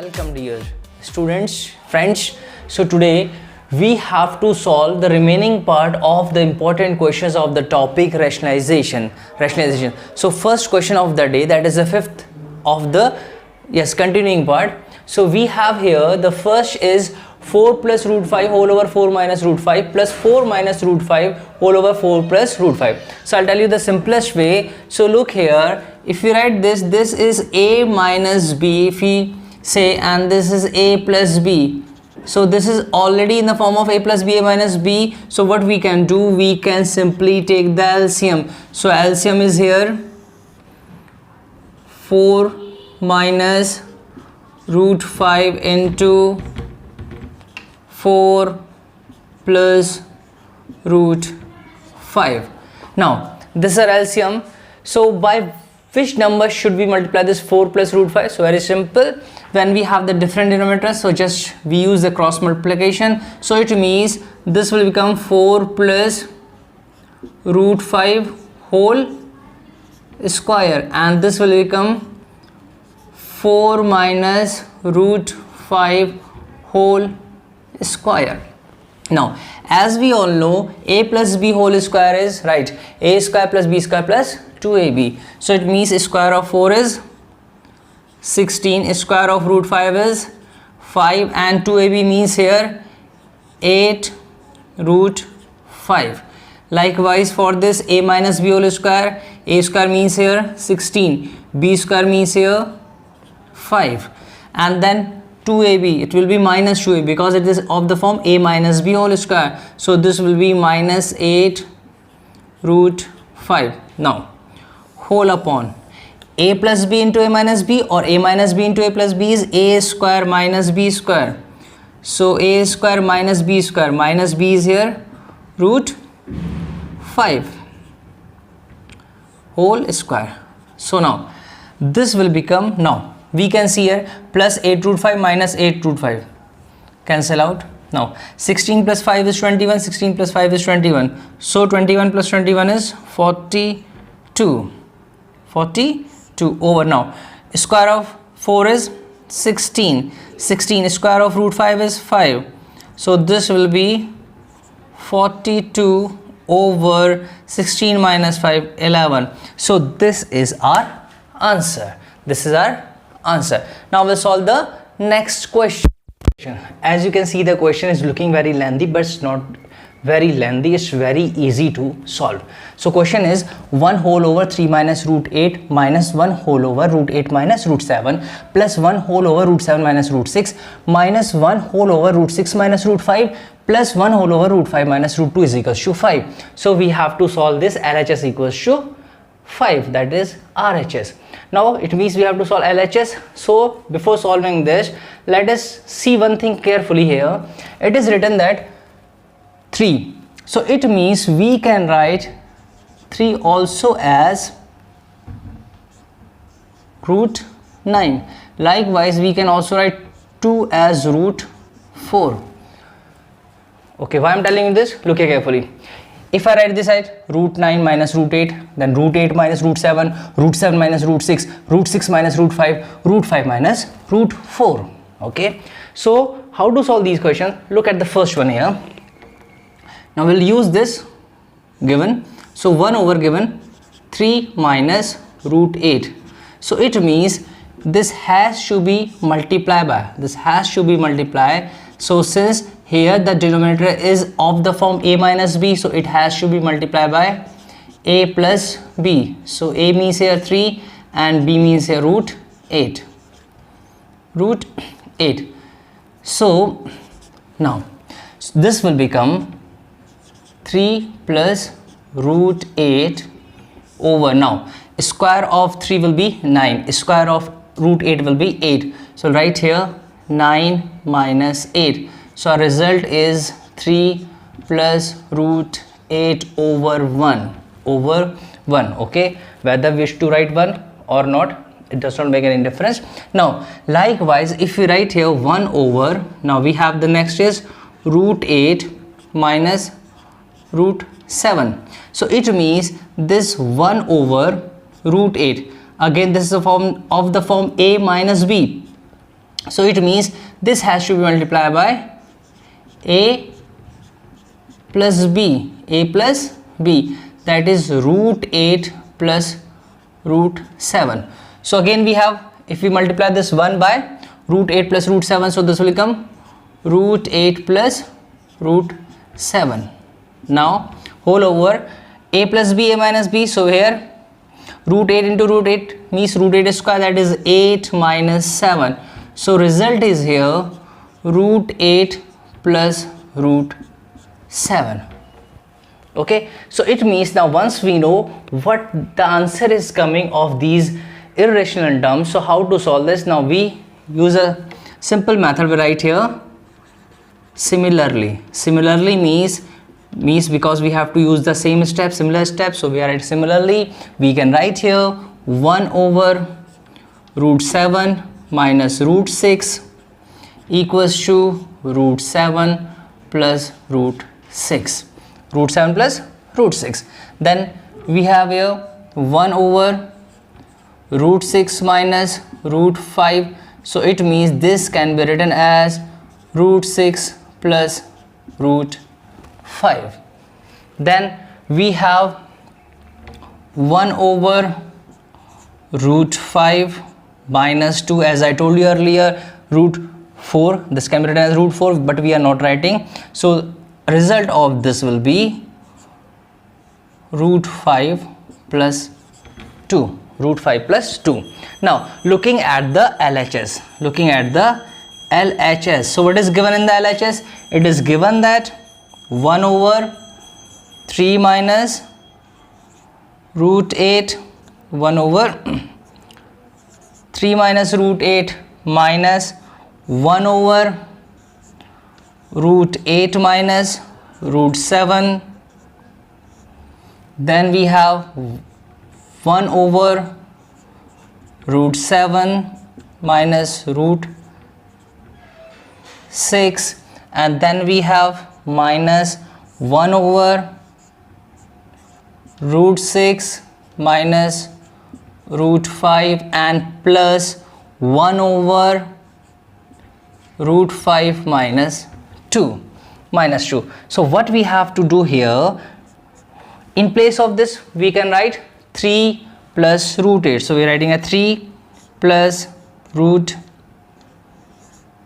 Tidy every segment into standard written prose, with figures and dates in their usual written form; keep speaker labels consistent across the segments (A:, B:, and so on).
A: Welcome dear students, friends. So today we have to solve the remaining part of the important questions of the topic rationalization. So first question of the day, that is the fifth of the continuing part. So we have here the first is 4 plus root 5 whole over 4 minus root 5 plus 4 minus root 5 whole over 4 plus root 5. So I'll tell you the simplest way. So look here, if you write this is a minus b, if we say, and this is a plus b. So this is already in the form of a plus b, a minus b. So what we can do, we can simply take the LCM. So LCM is here 4 minus root 5 into 4 plus root 5. Now this is our LCM. So by which number should we multiply this 4 plus root 5? So very simple, when we have the different denominators, so just we use the cross multiplication. So it means this will become 4 plus root 5 whole square, and this will become 4 minus root 5 whole square. Now as we all know, a plus b whole square is right a square plus b square plus 2ab. So it means square of 4 is 16, square of root 5 is 5, and 2ab means here 8 root 5. Likewise for this a minus b whole square, a square means here 16, b square means here 5, and then 2ab, it will be minus 2ab because it is of the form a minus b whole square. So this will be minus 8 root 5. Now whole upon a plus b into a minus b, or a minus b into a plus b is a square minus b square. So a square minus b square, minus b is here root 5 whole square. So now this will become, now we can see here plus 8 root 5 minus 8 root 5 cancel out. Now 16 plus 5 is 21, 16 plus 5 is 21. So 21 plus 21 is 42 over. Now square of 4 is 16, 16 square of root 5 is 5. So this will be 42 over 16 minus 5, 11. So this is our answer. This is our answer. Now we'll solve the next question. As you can see, the question is looking very lengthy, but it's not very lengthy, it's very easy to solve. So question is 1 whole over 3 minus root 8 minus 1 whole over root 8 minus root 7 plus 1 whole over root 7 minus root 6 minus 1 whole over root 6 minus root 5 plus 1 whole over root 5 minus root 2 is equals to 5. So we have to solve this LHS equals to 5, that is RHS. Now it means we have to solve LHS. So before solving this, let us see one thing carefully here. It is written that 3, so it means we can write 3 also as root 9. Likewise we can also write 2 as root 4. Okay, why I'm telling you this? Look here carefully. If I write this side, root 9 minus root 8, then root 8 minus root 7, root 7 minus root 6, root 6 minus root 5, root 5 minus root 4. Okay, so how to solve these questions? Look at the first one here. Now we'll use this given. So 1 over given 3 minus root 8. So it means this has to be multiplied by, this has to be multiplied. So since here the denominator is of the form a minus b, so it has to be multiplied by a plus b. So a means here 3 and b means here root 8. Root 8. So now this will become 3 plus root 8 over, now square of 3 will be 9, square of root 8 will be 8. So right here 9 minus 8. So our result is 3 plus root 8 over 1 over 1. Okay, whether we wish to write 1 or not, it does not make any difference. Now likewise if we write here 1 over, now we have the next is root 8 minus root 7. So it means this 1 over root 8, again this is a form of the form a minus b. So it means this has to be multiplied by a plus b, a plus b, that is root 8 plus root 7. So again we have, if we multiply this 1 by root 8 plus root 7, so this will become root 8 plus root 7. Now whole over a plus b, a minus b, so here root 8 into root 8 means root 8 square, that is 8 minus 7. So result is here root 8 plus root 7. Okay, so it means now once we know what the answer is coming of these irrational terms, so how to solve this? Now we use a simple method. We write here similarly. Similarly means because we have to use the same step, similar steps, so we are at similarly. We can write here 1 over root 7 minus root 6 equals to root 7 plus root 6. Root 7 plus root 6. Then we have here 1 over root 6 minus root 5. So it means this can be written as root 6 plus root 5. Then we have 1 over root 5 minus 2, as I told you earlier, root 4. This can be written as root 4, but we are not writing. So result of this will be root 5 plus 2. Root 5 plus 2. Now looking at the LHS. Looking at the LHS. So what is given in the LHS? It is given that 1 over 3 minus root 8, 1 over 3 minus root 8 minus 1 over root 8 minus root 7. Then we have 1 over root 7 minus root 6, and then we have minus 1 over root 6 minus root 5 and plus 1 over root 5 minus 2. So what we have to do here, in place of this we can write 3 plus root 8. So we are writing a 3 plus root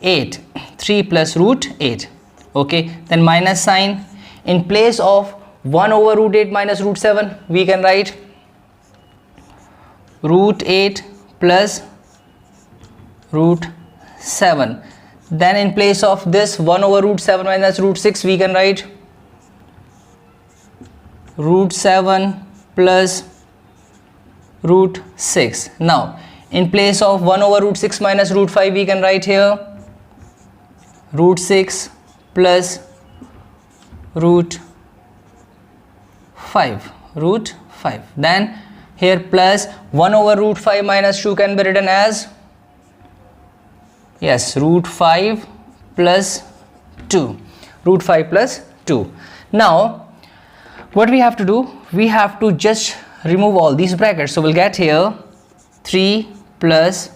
A: 8. 3 plus root 8. Okay, then minus sign. In place of 1 over root 8 minus root 7, we can write root 8 plus root 7. Then in place of this 1 over root 7 minus root 6, we can write root 7 plus root 6. Now in place of 1 over root 6 minus root 5, we can write here root 6 plus root 5. Then here plus 1 over root 5 minus 2 can be written as, yes, root 5 plus 2. Root 5 plus 2. Now what we have to do, we have to just remove all these brackets. So we'll get here 3 plus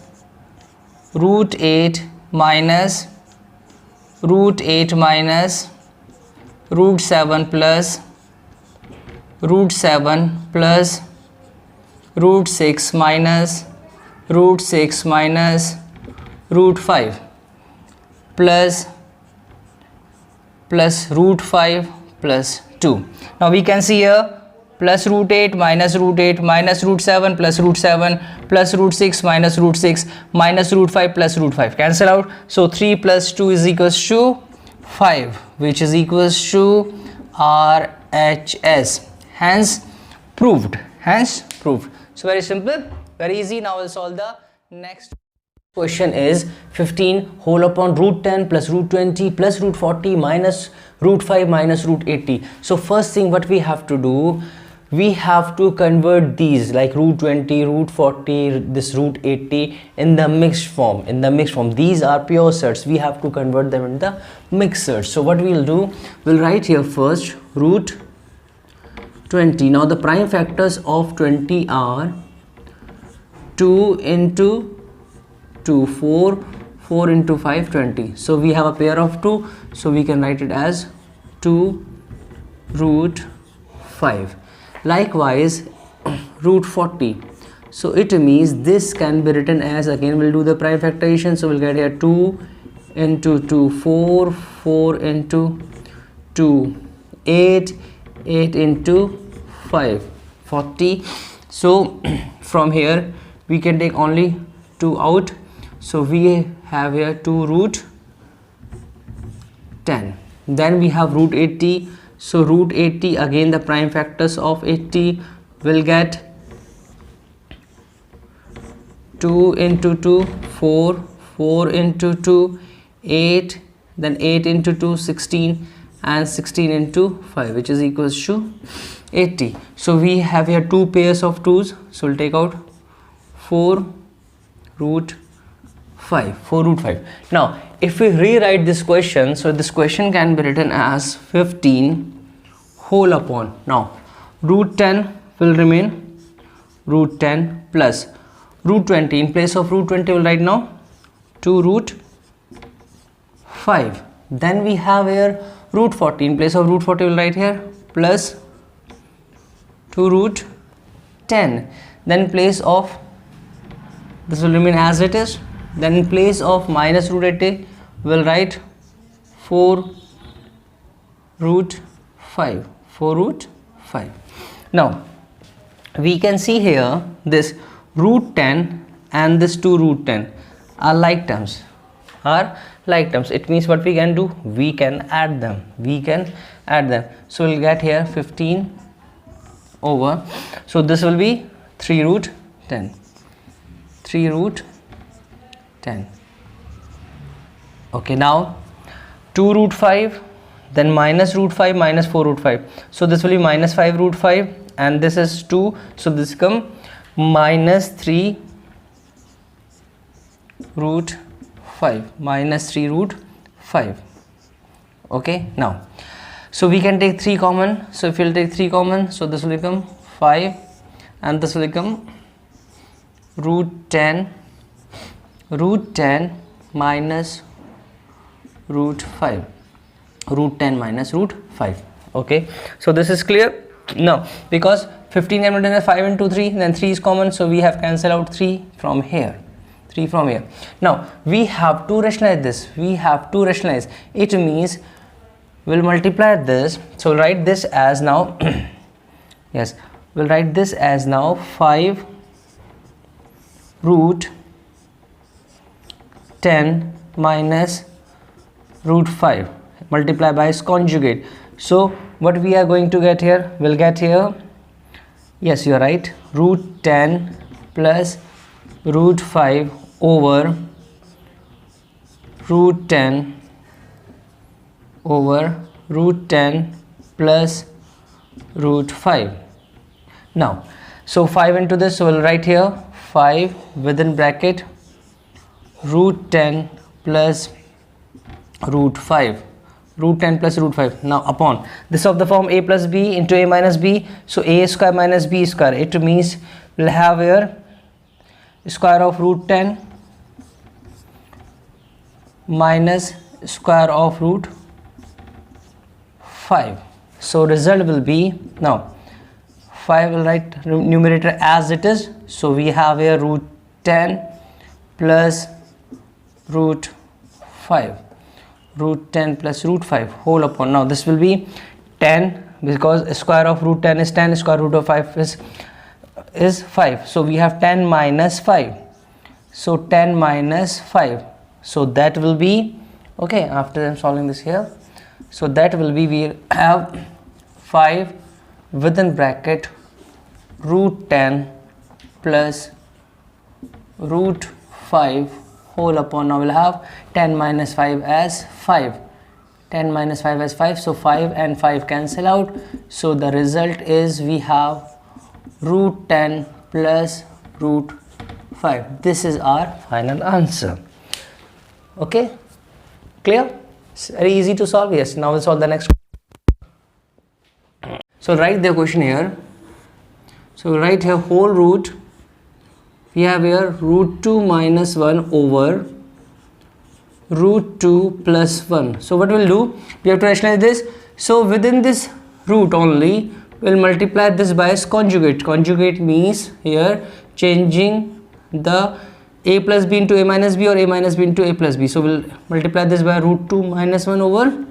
A: root 8 minus root 8 minus root 7 plus root 7 plus root 6 minus root 6 minus root 5 plus root 5 plus 2. Now we can see here plus root 8 minus root 8 minus root 7 plus root 7 plus root 6 minus root 6 minus root 5 plus root 5 cancel out. So 3 plus 2 is equals to 5, which is equals to RHS. Hence proved. So very simple, very easy. Now we'll solve the next question. Is 15 whole upon root 10 plus root 20 plus root 40 minus root 5 minus root 80. So first thing what we have to do, we have to convert these like root 20, root 40, this root 80 in the mixed form. These are pure sets. We have to convert them in the mixed sets. So what we'll do, we'll write here first root 20. Now the prime factors of 20 are 2 into 2, 4, 4 into 5, 20. So we have a pair of 2, so we can write it as 2 root 5. Likewise, root 40. So it means this can be written as, again we'll do the prime factorization, so we'll get here 2 into 2, 4, 4 into 2, 8, 8 into 5, 40. So from here we can take only 2 out, so we have here 2 root 10. Then we have root 80. So root 80, again the prime factors of 80 will get 2 into 2, 4, 4 into 2, 8, then 8 into 2, 16, and 16 into 5, which is equals to 80. So we have here 2 pairs of 2's, so we'll take out 4 root 5, 4 root 5. Now if we rewrite this question, so this question can be written as 15 whole upon, now root 10 will remain root 10 plus root 20. In place of root 20 we'll write now 2 root 5. Then we have here root 40. In place of root 40 we'll write here plus 2 root 10. Then in place of, this will remain as it is. Then in place of minus root 80 we'll write 4 root 5, 4 root 5. Now we can see here this root 10 and this 2 root 10 are like terms, it means what we can do, we can add them, so we'll get here 15 over, so this will be 3 root 10, 3 root 10. Okay, now 2 root 5, then minus root 5 minus 4 root 5, so this will be minus 5 root 5, and this is 2, so this become minus 3 root 5, minus 3 root 5. Okay, now so we can take 3 common, so if you'll take 3 common, so this will become 5 and this will become root 10 minus root 5, root 10 minus root 5. Okay, so this is clear. Now because 15 can be written as 5 into 3, then 3 is common, so we have cancelled out 3 from here, 3 from here. Now we have to rationalize this, it means we'll multiply this, so we'll write this as now yes, we'll write this as now 5 root 10 minus root 5 multiply by its conjugate. So what we are going to get here, we'll get here, yes, you are right, root 10 plus root 5 over root 10 over root 10 plus root 5. Now so 5 into this, so we'll write here 5 within bracket root 10 plus root 5, root 10 plus root 5. Now upon this of the form a plus b into a minus b, so a square minus b square, it means we'll have here square of root 10 minus square of root 5. So result will be, now 5 will write numerator as it is, so we have here root 10 plus root 5, root 10 plus root 5 whole upon, now this will be 10 because square of root 10 is 10, square root of 5 is 5, so we have 10 minus 5, so 10 minus 5, so that will be, okay, after I'm solving this here, so that will be, we have 5 within bracket root 10 plus root 5 whole upon, now we'll have 10 minus 5 as 5, 10 minus 5 as 5, so 5 and 5 cancel out, so the result is we have root 10 plus root 5. This is our final answer. Okay, clear? It's very easy to solve. Yes, now we'll solve the next. So write the question here. So write here whole root, we have here root 2 minus 1 over root 2 plus 1. So what we'll do, we have to rationalize this. So within this root only, we'll multiply this by its conjugate. Conjugate means here changing the a plus b into a minus b or a minus b into a plus b. So we'll multiply this by root 2 minus 1 over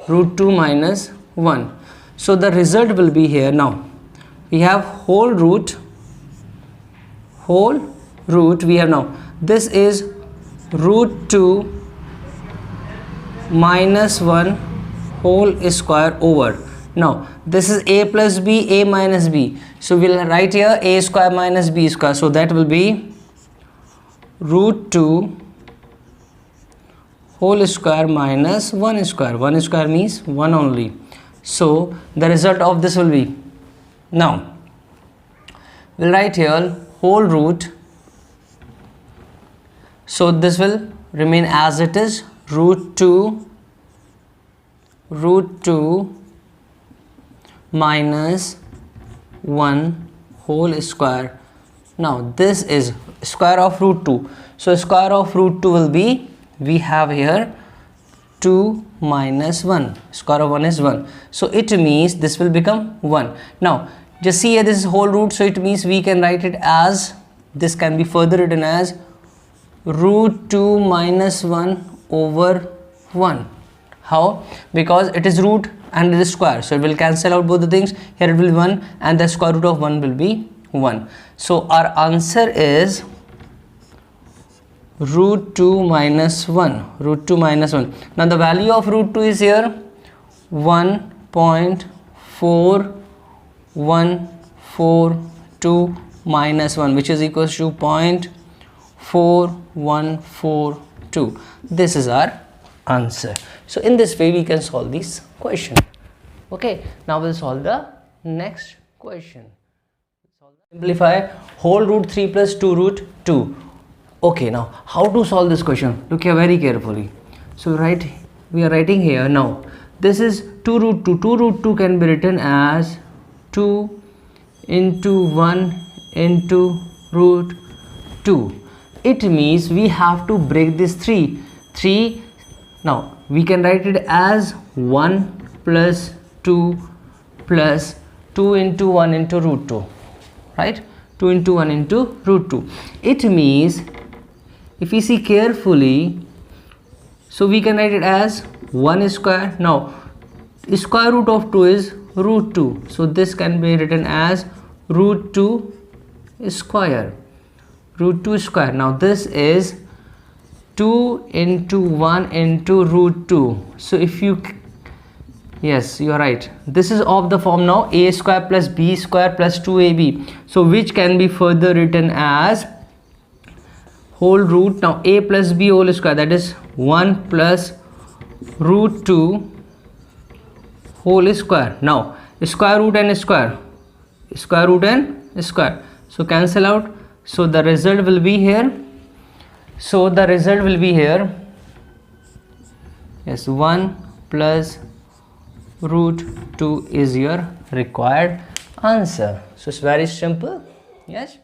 A: root 2 minus 1. So the result will be here. Now we have whole root we have now. This is root 2 minus 1 whole square over. Now this is a plus b, a minus b. So we'll write here a square minus b square. So that will be root 2 whole square minus 1 square. 1 square means 1 only. So the result of this will be, now we'll write here whole root. So this will remain as it is, root 2 minus 1 whole square. Now this is square of root 2. So square of root 2 will be, we have here 2 minus 1. Square of 1 is 1. So it means this will become 1. Now just see here, this is whole root. So it means we can write it as, this can be further written as root 2 minus 1 over 1. How? Because it is root and it is square. So it will cancel out both the things. Here it will be 1 and the square root of 1 will be 1. So our answer is root 2 minus 1. Root 2 minus 1. Now the value of root 2 is here 1.4142 minus 1, which is equals to 0.4142. This is our answer. So in this way we can solve this question. Okay, now we'll solve the next question. Simplify whole root 3 plus 2 root 2. Okay, now how to solve this question? Look here very carefully. So we are writing here now. This is 2 root 2. 2 root 2 can be written as 2 into 1 into root 2. It means we have to break this 3. Now we can write it as 1 plus 2 plus 2 into 1 into root 2. Right? 2 into 1 into root 2. It means, if we see carefully, so we can write it as 1 square. Now square root of 2 is root 2. So this can be written as root 2 square. Root 2 square. Now this is 2 into 1 into root 2. So if you, yes, you are right. This is of the form now a square plus b square plus 2ab. So which can be further written as whole root. Now a plus b whole square, that is 1 plus root 2 whole square. Now square root and square. Square root and square. So cancel out. So the result will be here. Yes, 1 plus root 2 is your required answer. So it's very simple. Yes.